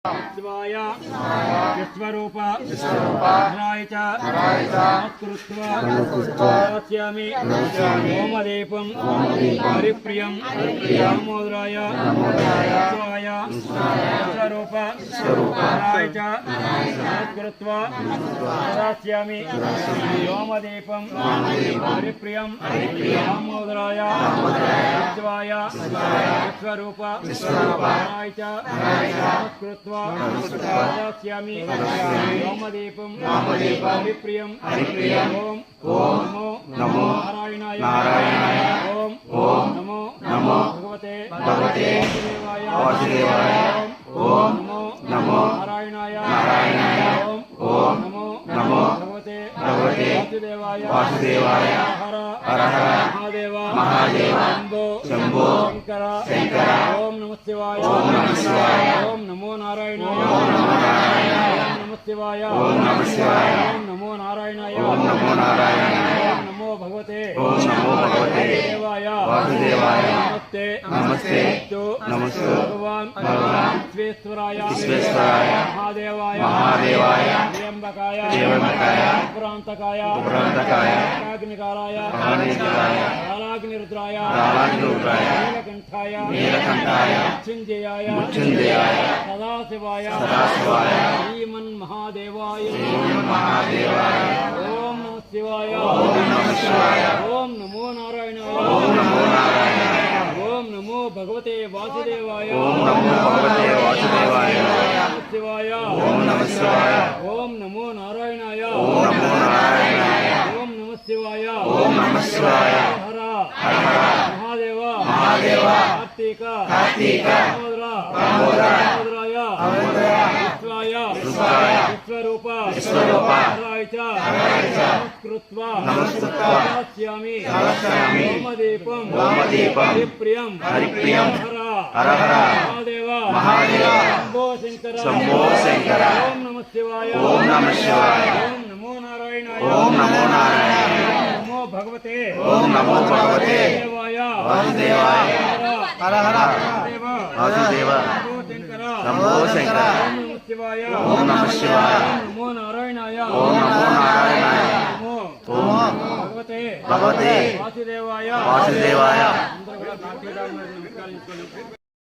शिवाय विश्वरूप हराय च नमस्कृत्वा दास्यामि होमदीपं हरिप्रियं दामोदराय शिवाय विश्वरूप हराय च नमस्कृत्वा दास्यामि होमदीपं हरिप्रियं दामोदराय शिवाय विश्वरूप हराय च नमस्कृत्वा दास्यामि होमदीपं हरिप्रियं ओम नमो नारायणाय ओम नमो भगवते वासुदेवाय ओम नमो नारायणाय ओम नमो भगवते वासुदेवाय हर महादेव शंभो शंकर ओम नमः शिवाय ओम नमो नारायणाय ओम नमः शिवाय ओम नमो नारायणाय ओम नमो भगवते वासुदेवाय नमस्ते नमस्ते भगवान विश्वेश्वराय महादेवाय त्र्यंबकाय पुरांतकाय अग्निकाराय कालाग्निरुद्राय नीलकंठाय मृत्युंजयाय सदाशिवाय श्रीमन्महादेवाय ओम नमः शिवाय ओम नमो नारायणाय ओम नमो भगवते वासुदेवाय ओम शिवाय ओम नमो नारायणाय ओम नमः शिवाय हर महादेव कार्तिक दामोदराय विश्वरूप हराय च नमस्कृत्वा दास्यामि होमदीपं हरिप्रियं हर महादेव शंभो शंकर ओम नमः शिवाय ओम नमो नारायणाय ओम नमो भगवते वासुदेवाय हर वासुदेव शंभो शंकर ओम नमः शिवाय नमो नारायणाय ओम भगवते वासुदेवाय